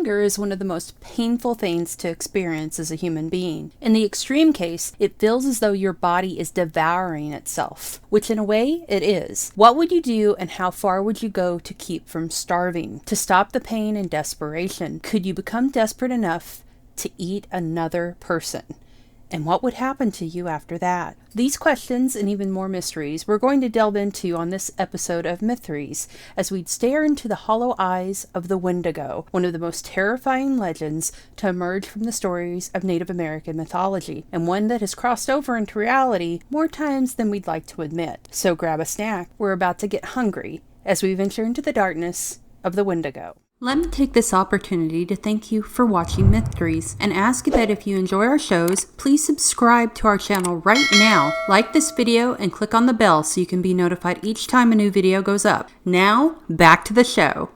Hunger is one of the most painful things to experience as a human being. In the extreme case, it feels as though your body is devouring itself, which in a way it is. What would you do and how far would you go to keep from starving? To stop the pain and desperation, could you become desperate enough to eat another person? And what would happen to you after that? These questions and even more mysteries we're going to delve into on this episode of Mytheries as we stare into the hollow eyes of the Wendigo, one of the most terrifying legends to emerge from the stories of Native American mythology, and one that has crossed over into reality more times than we'd like to admit. So grab a snack, we're about to get hungry as we venture into the darkness of the Wendigo. Let me take this opportunity to thank you for watching Mytheries and ask that if you enjoy our shows, please subscribe to our channel right now, like this video, and click on the bell so you can be notified each time a new video goes up. Now, back to the show.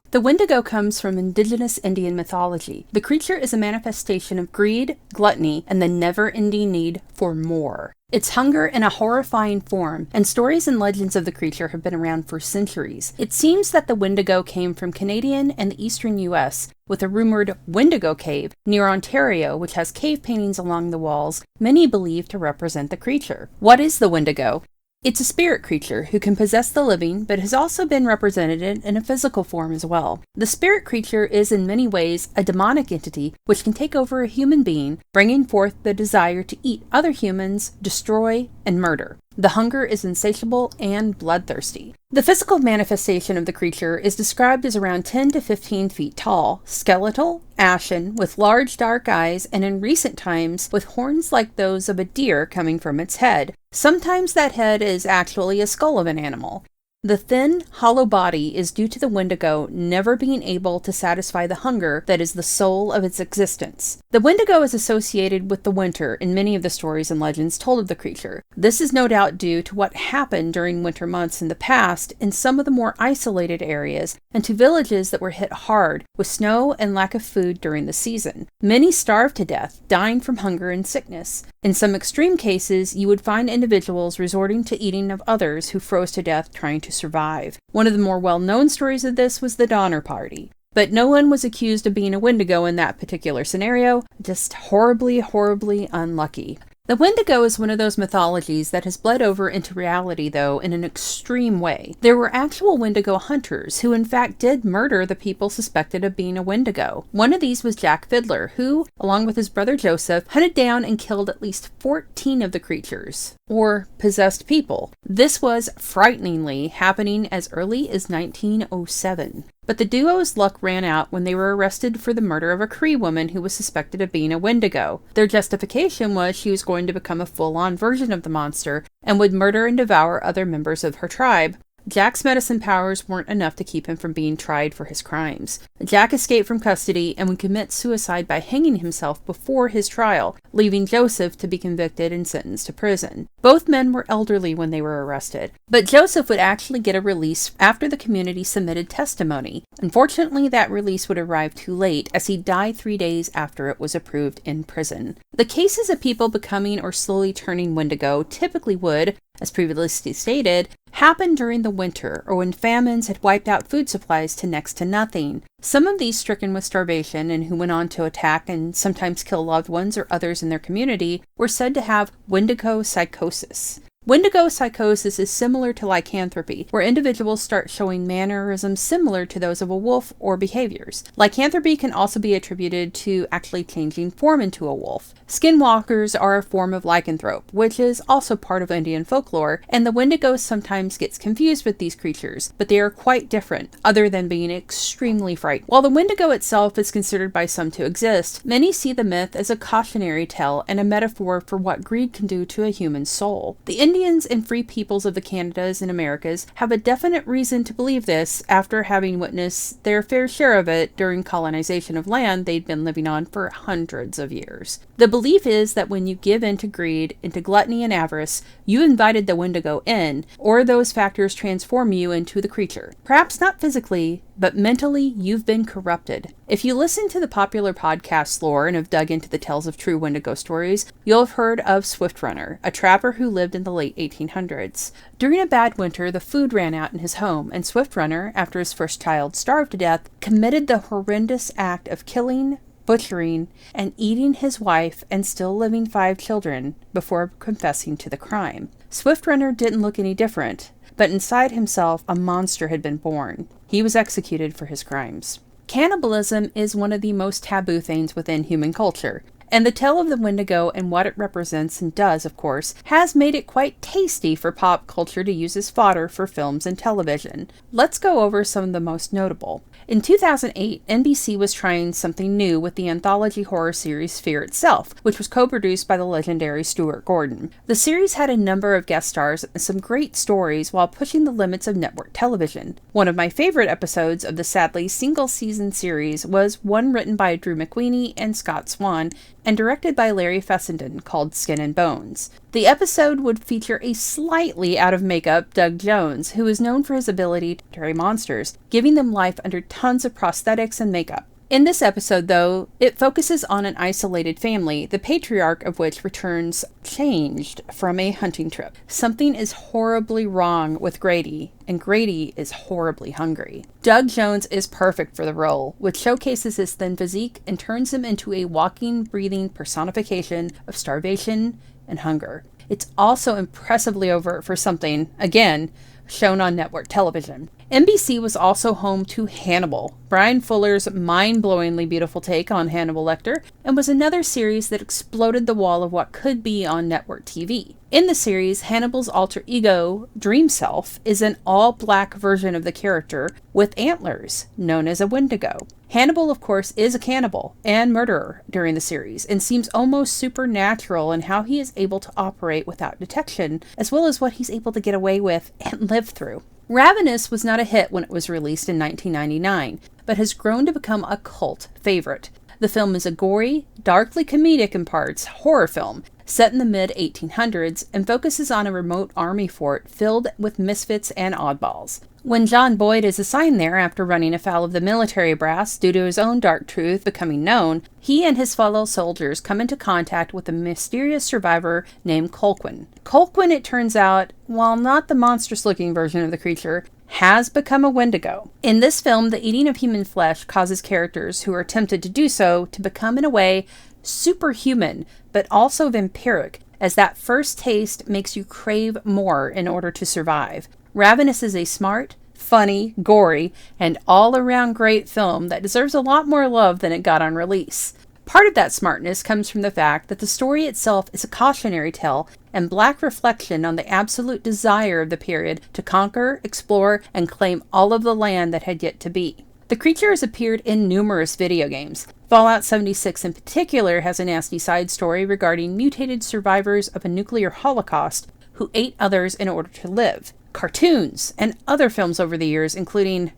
The Wendigo comes from Indigenous Indian mythology. The creature is a manifestation of greed, gluttony, and the never-ending need for more. It's hunger in a horrifying form, and stories and legends of the creature have been around for centuries. It seems that the Wendigo came from Canadian and the eastern US, with a rumored Wendigo Cave near Ontario, which has cave paintings along the walls, many believe to represent the creature. What is the Wendigo? It's a spirit creature who can possess the living, but has also been represented in a physical form as well. The spirit creature is in many ways a demonic entity which can take over a human being, bringing forth the desire to eat other humans, destroy, and murder. The hunger is insatiable and bloodthirsty. The physical manifestation of the creature is described as around 10 to 15 feet tall, skeletal, ashen, with large dark eyes, and in recent times with horns like those of a deer coming from its head. Sometimes that head is actually a skull of an animal. The thin, hollow body is due to the Wendigo never being able to satisfy the hunger that is the soul of its existence. The Wendigo is associated with the winter in many of the stories and legends told of the creature. This is no doubt due to what happened during winter months in the past in some of the more isolated areas and to villages that were hit hard with snow and lack of food during the season. Many starved to death, dying from hunger and sickness. In some extreme cases, you would find individuals resorting to eating of others who froze to death trying to survive. One of the more well-known stories of this was the Donner Party. But no one was accused of being a Wendigo in that particular scenario, just horribly, horribly unlucky. The Wendigo is one of those mythologies that has bled over into reality, though, in an extreme way. There were actual Wendigo hunters who in fact did murder the people suspected of being a Wendigo. One of these was Jack Fiddler, who, along with his brother Joseph, hunted down and killed at least 14 of the creatures, or possessed people. This was frighteningly happening as early as 1907. But the duo's luck ran out when they were arrested for the murder of a Cree woman who was suspected of being a Wendigo. Their justification was she was going to become a full-on version of the monster and would murder and devour other members of her tribe. Jack's medicine powers weren't enough to keep him from being tried for his crimes. Jack escaped from custody and would commit suicide by hanging himself before his trial, leaving Joseph to be convicted and sentenced to prison. Both men were elderly when they were arrested, but Joseph would actually get a release after the community submitted testimony. Unfortunately, that release would arrive too late, as he died 3 days after it was approved in prison. The cases of people becoming or slowly turning Wendigo typically would, as previously stated, happen during the winter or when famines had wiped out food supplies to next to nothing. Some of these stricken with starvation and who went on to attack and sometimes kill loved ones or others in their community were said to have Wendigo psychosis. Wendigo psychosis is similar to lycanthropy, where individuals start showing mannerisms similar to those of a wolf or behaviors. Lycanthropy can also be attributed to actually changing form into a wolf. Skinwalkers are a form of lycanthrope, which is also part of Indian folklore, and the Wendigo sometimes gets confused with these creatures, but they are quite different, other than being extremely frightening. While the Wendigo itself is considered by some to exist, many see the myth as a cautionary tale and a metaphor for what greed can do to a human soul. The Indians and free peoples of the Canadas and Americas have a definite reason to believe this after having witnessed their fair share of it during colonization of land they'd been living on for hundreds of years. The belief is that when you give in to greed, into gluttony and avarice, you invited the Wendigo in, or those factors transform you into the creature. Perhaps not physically, but mentally you've been corrupted. If you listen to the popular podcast lore and have dug into the tales of true Wendigo stories, you'll have heard of Swiftrunner, a trapper who lived in the late 1800s. During a bad winter, the food ran out in his home, and Swiftrunner, after his first child starved to death, committed the horrendous act of killing, butchering, and eating his wife and still living 5 children before confessing to the crime. Swiftrunner didn't look any different, but inside himself a monster had been born. He was executed for his crimes. Cannibalism is one of the most taboo things within human culture, and the tale of the Wendigo and what it represents and does, of course, has made it quite tasty for pop culture to use as fodder for films and television. Let's go over some of the most notable. In 2008, NBC was trying something new with the anthology horror series Fear Itself, which was co-produced by the legendary Stuart Gordon. The series had a number of guest stars and some great stories while pushing the limits of network television. One of my favorite episodes of the sadly single-season series was one written by Drew McWeeny and Scott Swan and directed by Larry Fessenden called Skin and Bones. The episode would feature a slightly out-of-makeup Doug Jones, who is known for his ability to portray monsters, giving them life under tons of prosthetics and makeup. In this episode, though, it focuses on an isolated family, the patriarch of which returns changed from a hunting trip. Something is horribly wrong with Grady, and Grady is horribly hungry. Doug Jones is perfect for the role, which showcases his thin physique and turns him into a walking, breathing personification of starvation and hunger. It's also impressively overt for something, again, shown on network television. NBC was also home to Hannibal, Brian Fuller's mind-blowingly beautiful take on Hannibal Lecter, and was another series that exploded the wall of what could be on network TV. In the series, Hannibal's alter ego, Dream Self, is an all-black version of the character with antlers, known as a Wendigo. Hannibal, of course, is a cannibal and murderer during the series, and seems almost supernatural in how he is able to operate without detection, as well as what he's able to get away with and live through. Ravenous was not a hit when it was released in 1999, but has grown to become a cult favorite. The film is a gory, darkly comedic in parts horror film set in the mid-1800s and focuses on a remote army fort filled with misfits and oddballs. When John Boyd is assigned there after running afoul of the military brass due to his own dark truth becoming known, he and his fellow soldiers come into contact with a mysterious survivor named Colquhoun. Colquhoun, it turns out, while not the monstrous-looking version of the creature, has become a Wendigo. In this film, the eating of human flesh causes characters who are tempted to do so to become, in a way, superhuman, but also vampiric, as that first taste makes you crave more in order to survive. Ravenous is a smart, funny, gory, and all-around great film that deserves a lot more love than it got on release. Part of that smartness comes from the fact that the story itself is a cautionary tale and black reflection on the absolute desire of the period to conquer, explore, and claim all of the land that had yet to be. The creature has appeared in numerous video games. Fallout 76 in particular has a nasty side story regarding mutated survivors of a nuclear holocaust who ate others in order to live. Cartoons and other films over the years, including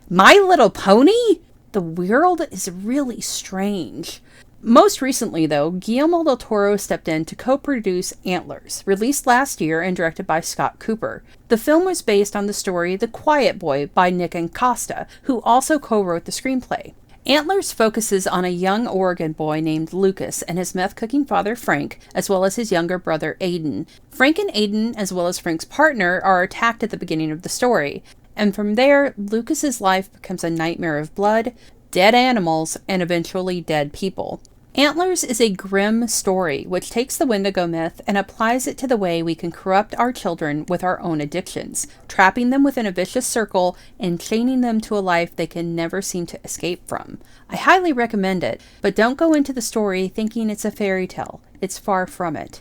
My Little Pony? The world is really strange. Most recently, though, Guillermo del Toro stepped in to co-produce Antlers, released last year and directed by Scott Cooper. The film was based on the story The Quiet Boy by Nick Acosta, who also co-wrote the screenplay. Antlers focuses on a young Oregon boy named Lucas and his meth-cooking father Frank, as well as his younger brother Aiden. Frank and Aiden, as well as Frank's partner, are attacked at the beginning of the story, and from there, Lucas's life becomes a nightmare of blood, dead animals, and eventually dead people. Antlers is a grim story which takes the Wendigo myth and applies it to the way we can corrupt our children with our own addictions, trapping them within a vicious circle and chaining them to a life they can never seem to escape from. I highly recommend it, but don't go into the story thinking it's a fairy tale. It's far from it.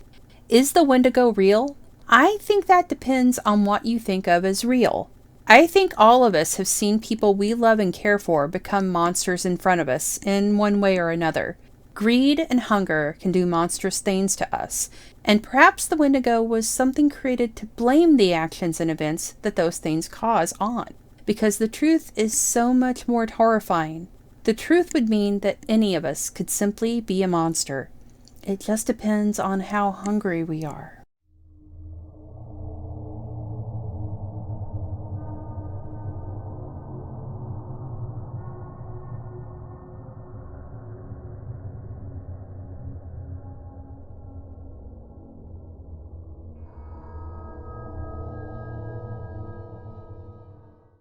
Is the Wendigo real? I think that depends on what you think of as real. I think all of us have seen people we love and care for become monsters in front of us in one way or another. Greed and hunger can do monstrous things to us, and perhaps the Wendigo was something created to blame the actions and events that those things cause on, because the truth is so much more horrifying. The truth would mean that any of us could simply be a monster. It just depends on how hungry we are.